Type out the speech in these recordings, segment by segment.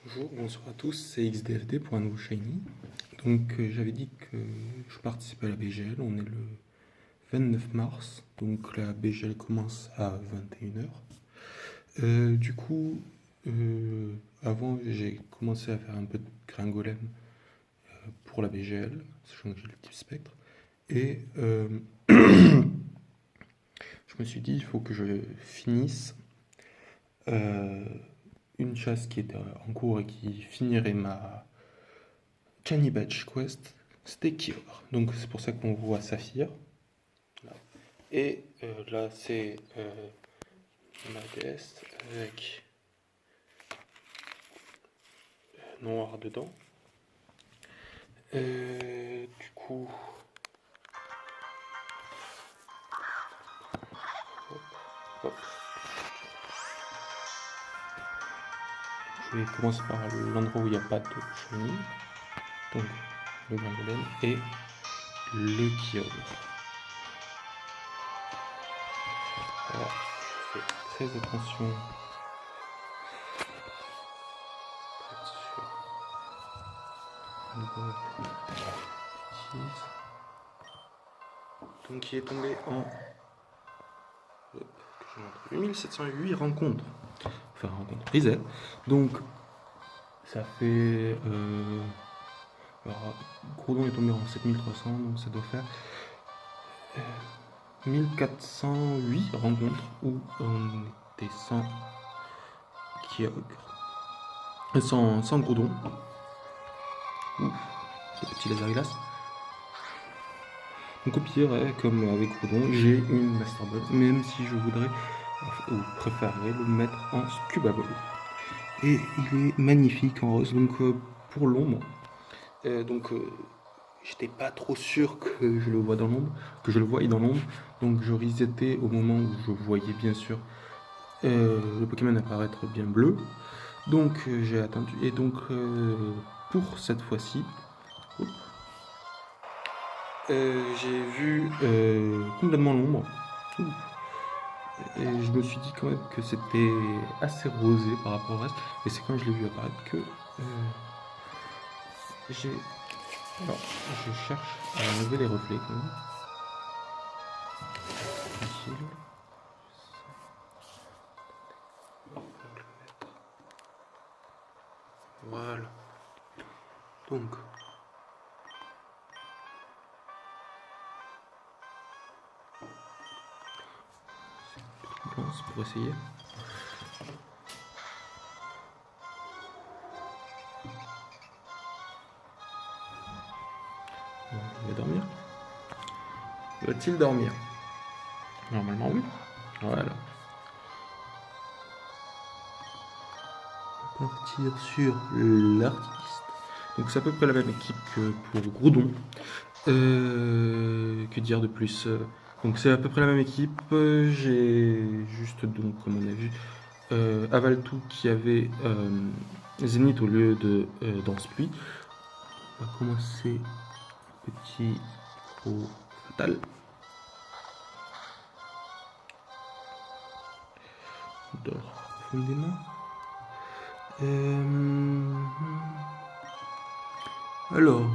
Bonjour, bonsoir à tous, c'est XDFD pour un nouveau Shiny. Donc j'avais dit que je participais à la BGL, on est le 29 mars, donc la BGL commence à 21h. Du coup, avant j'ai commencé à faire un peu de Gringolem pour la BGL, sachant que j'ai le type spectre. Et je me suis dit, il faut que je finisse euh, une chasse qui était en cours et qui finirait ma Canny Badge Quest, c'était Kior. Donc c'est pour ça qu'on voit Saphir. Là. Et là c'est ma déesse avec noir dedans. Du coup, hop, hop. Je vais commencer par l'endroit où il n'y a pas de chenille. Donc le Gangolem et le Kior. Alors, je fais très attention. Donc il est tombé en 8708 rencontres. Enfin rencontres reset. Donc ça fait... alors Groudon est tombé en 7300, donc ça doit faire 1408 rencontres où on était sans Kyogre. Sans Groudon. Ouf, le petit laser glace. Donc au pire, comme avec Groudon, j'ai une Master Ball, même si je voudrais ou préférerais le mettre en Scuba Ball. Et il est magnifique en rose, donc pour l'ombre. Donc j'étais pas trop sûr que je le vois dans l'ombre, que je le voyais dans l'ombre. Donc je resetais au moment où je voyais bien sûr le Pokémon apparaître bien bleu. Donc j'ai attendu. Et donc pour cette fois-ci, j'ai vu complètement l'ombre. Et je me suis dit quand même que c'était assez rosé par rapport au reste. Et c'est quand je l'ai vu apparaître que j'ai... Alors, je cherche à enlever les reflets quand même. Tranquille. Voilà. Donc, c'est pour essayer. Il va dormir. Va-t-il dormir? Normalement oui. Voilà. Partir sur l'artiste. Donc c'est à peu près la même équipe que pour Groudon. Que dire de plus? Donc c'est à peu près la même équipe. J'ai juste donc comme on a vu Avaltou qui avait Zénith au lieu de Danse Pluie. On va commencer petit au fatal. On dort profondément. Alors,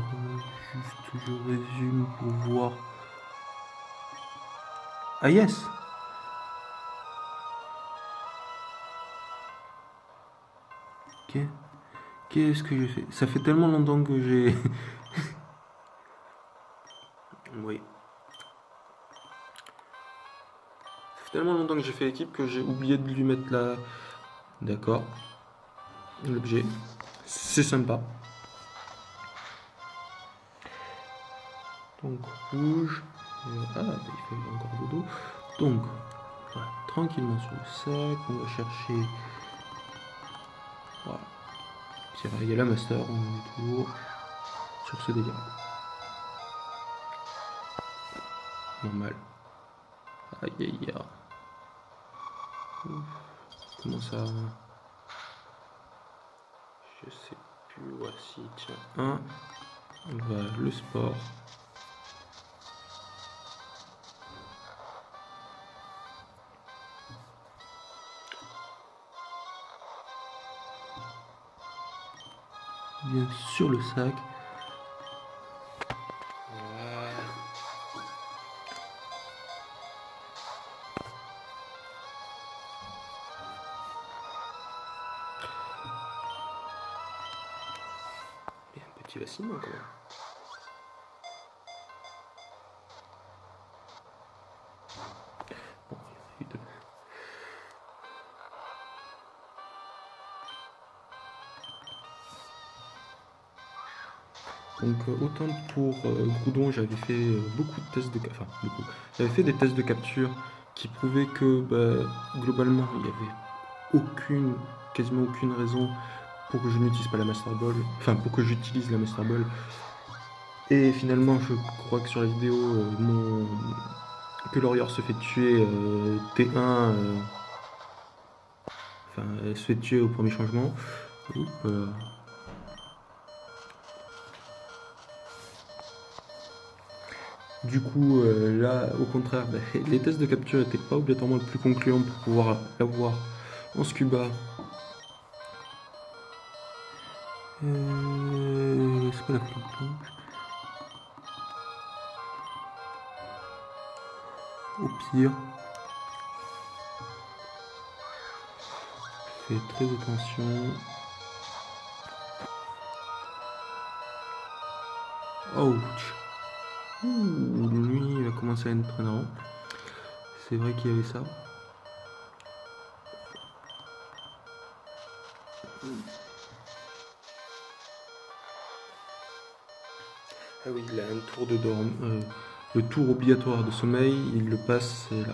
juste je résume pour voir. Ah yes! Ok. Qu'est-ce que j'ai fait? Ça fait tellement longtemps que j'ai... Oui. Ça fait tellement longtemps que j'ai fait l'équipe que j'ai oublié de lui mettre la... D'accord. L'objet. C'est sympa. Donc rouge. Ah, bah, il fait encore dodo. Donc, voilà, tranquillement sur le sac. On va chercher... Voilà. Il y a la master, on est toujours sur ce délire. Normal. Aïe aïe aïe. Comment ça? Je sais plus. Voici, tiens. Un. Voilà, le sport. bien sur le sac. Voilà. Et un petit vacillement quand même. Bon, évidemment. Donc autant pour Groudon, j'avais fait beaucoup de tests de enfin beaucoup. J'avais fait des tests de capture qui prouvaient que globalement il n'y avait quasiment aucune raison pour que je n'utilise pas la Master Ball, enfin pour que j'utilise la Master Ball. Et finalement je crois que sur la vidéo que Lorior se fait tuer T1, enfin elle se fait tuer au premier changement. Du coup, là, au contraire, les tests de capture n'étaient pas obligatoirement le plus concluant pour pouvoir l'avoir en scuba. C'est pas la planche. Au pire, fais très attention. Ouch. Lui, il va commencer à être énervant. C'est vrai qu'il y avait ça. Ah oui, il a un tour de dorme. Le tour obligatoire de sommeil, il le passe là.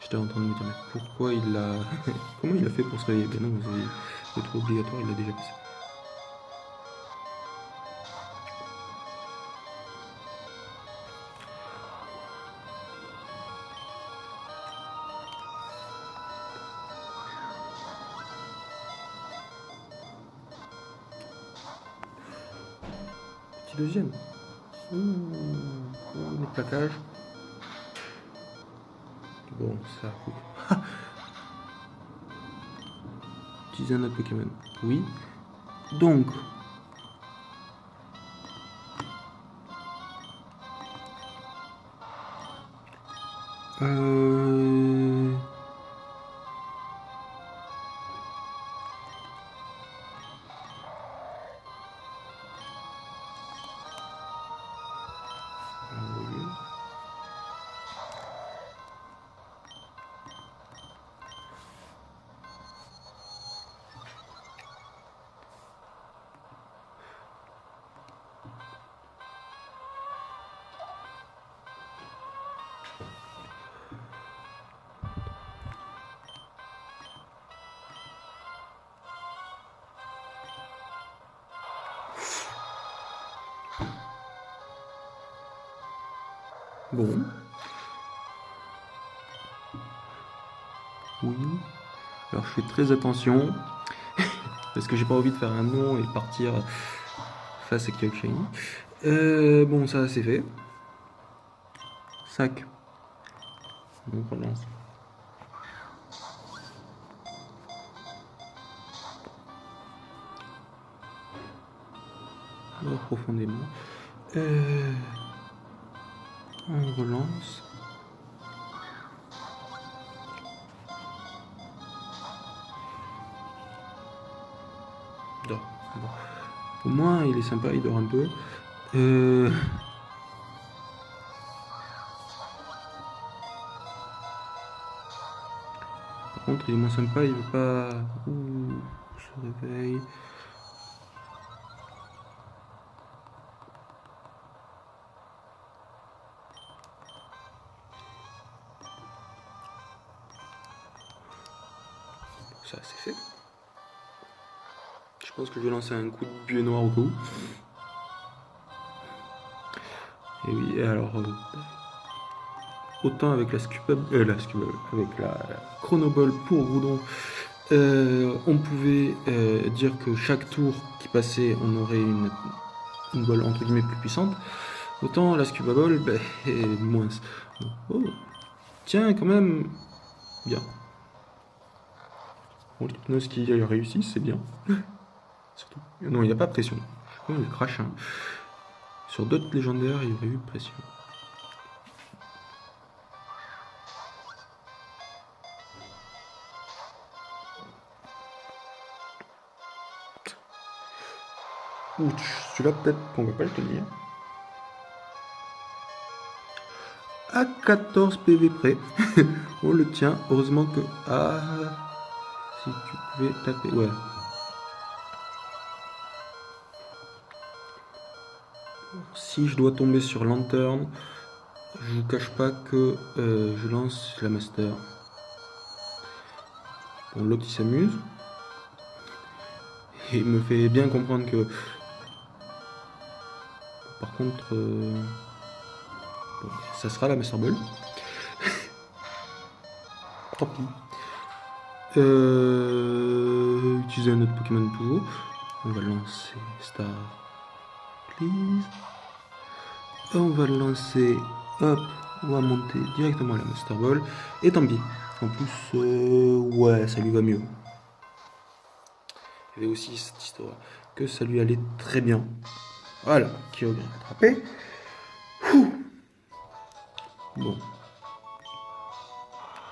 J'étais en train de me dire, mais pourquoi il l'a. Comment il a fait pour se réveiller? Ben non, le tour obligatoire, il l'a déjà passé. Petit deuxième. Les plaquages. Bon, ça coupe. Utiliser un autre Pokémon. Oui. Donc. Bon. Oui. Alors je fais très attention. Parce que j'ai pas envie de faire un nom et partir face à Kyok Shiny. Bon, ça c'est fait. Sac. On relance. Profondément. On relance. Dort. Bon. Au moins, il est sympa, il dort un peu. Par contre, il est moins sympa, il veut pas. Ouh, se réveille. Ça, c'est fait. Je pense que je vais lancer un coup de buée noire au cas où. Et oui, alors. Autant avec avec la Chronoball pour Groudon, on pouvait dire que chaque tour qui passait, on aurait une balle entre guillemets plus puissante. Autant la Scuba Ball, moins. Oh, tiens, quand même, bien. Bon, l'hypnose qui a réussi, c'est bien. Surtout. Non, il n'y a pas pression. Je sais pas, il crache. Hein. Sur d'autres légendaires, il y aurait eu pression. Ouch, celui-là peut-être qu'on va pas le tenir. À 14 PV près. On le tient. Heureusement que... Ah... Si tu pouvais taper... Ouais. Si je dois tomber sur Lanterne, je vous cache pas que je lance la Master. Bon, l'autre il s'amuse. Et il me fait bien comprendre que... Par contre... Bon, ça sera la Master Ball. Tant pis. Utiliser un autre Pokémon toujours. On va lancer Star. Please. Et on va le lancer. Hop. On va monter directement à la Master Ball. Et tant pis. En plus, ouais, ça lui va mieux. Il y avait aussi cette histoire que ça lui allait très bien. Voilà, qui a bien rattrapé. Bon.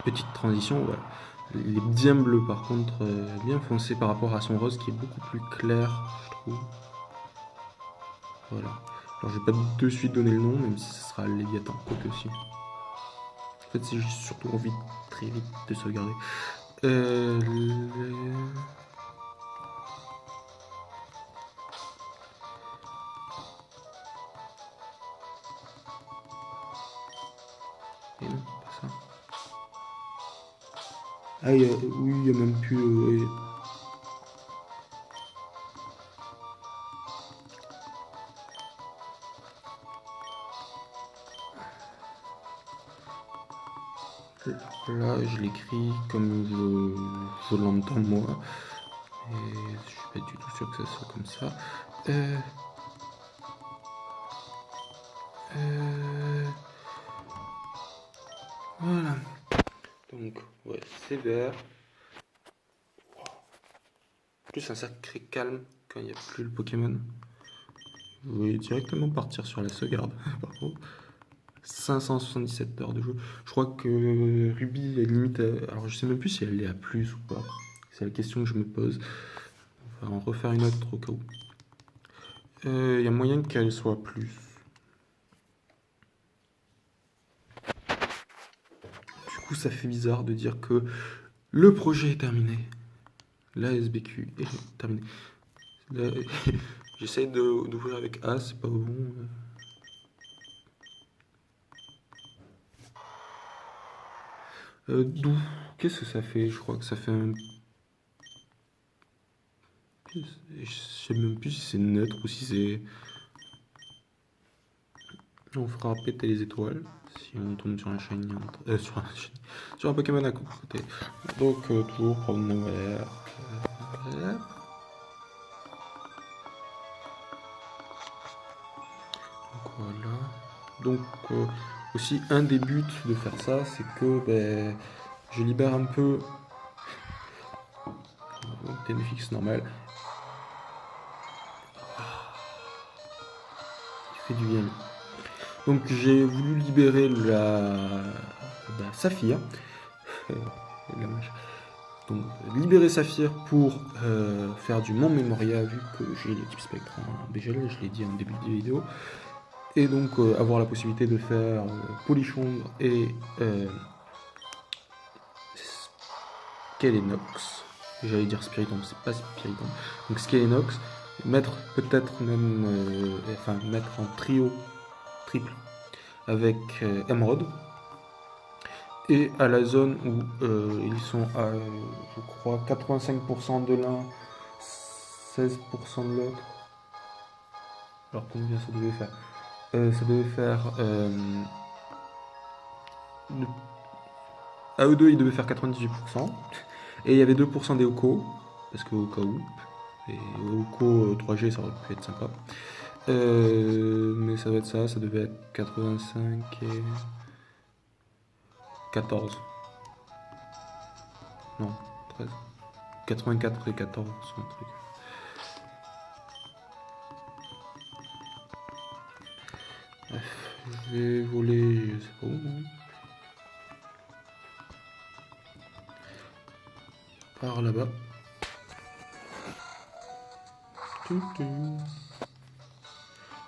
Petite transition, voilà. Il est bien bleu par contre, bien foncé par rapport à son rose qui est beaucoup plus clair, je trouve. Voilà. Alors je vais pas de suite donner le nom, même si ce sera Léviathan, quoique aussi. En fait, c'est juste surtout envie très vite de sauvegarder. Et non, pas ça. Ah, oui, il n'y a même plus... Là, je l'écris comme je l'entends moi. Et je suis pas du tout sûr que ça soit comme ça. Voilà. Donc, ouais, c'est vert. En plus, un sacré calme quand il n'y a plus le Pokémon. Vous voyez directement partir sur la sauvegarde, par contre. 577 heures de jeu. Je crois que Ruby est limite à... Alors, je sais même plus si elle est à plus ou pas. C'est la question que je me pose. On va en refaire une autre au cas où. Il y a moyen qu'elle soit plus. Du coup, ça fait bizarre de dire que le projet est terminé. La SBQ est terminée. J'essaye d'ouvrir avec A, c'est pas bon. D'où qu'est-ce que ça fait? Je crois que ça fait un... Je sais même plus si c'est neutre ou si c'est... On fera péter les étoiles si on tombe sur un shiny, sur un Pokémon à côté. Donc toujours prendre vert. Donc voilà. Donc aussi un des buts de faire ça, c'est que ben, je libère un peu TNFX normal. Il fait du bien. Donc j'ai voulu libérer la Saphir. Donc libérer Saphir pour faire du Mont Memoria vu que j'ai l'équipe Spectre en BGL, je l'ai dit en début de vidéo. Et donc avoir la possibilité de faire Polichombre et Skelenox. J'allais dire Spiritomb, c'est pas Spiritomb. Donc Skelenox, mettre peut-être même, mettre en trio triple avec Emerald. Et à la zone où ils sont à, je crois, 85% de l'un, 16% de l'autre. Alors combien ça devait faire ça devait faire... à eux deux, ils devaient faire 98%. Et il y avait 2% des Oko, parce que au cas où. Et Oko 3G, ça aurait pu être sympa. Mais ça va être ça, ça devait être 85 et... 14. Non, 13. 84 et 14, un truc. Je vais voler, je sais pas où. Par là-bas.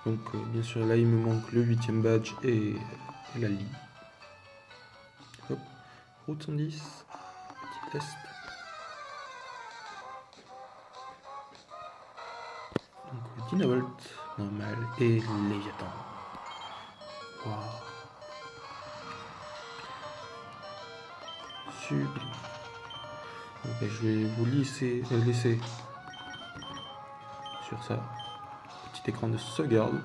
Donc bien sûr là il me manque le 8e badge et la ligne. Hop, route 110, petit test. Donc Dynavolt, normal et Léviathan. Wow. Sublime. Donc, je vais vous laisser sur ça. Petit écran de sauvegarde.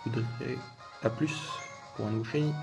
Vous direz à plus pour un nouveau shiny.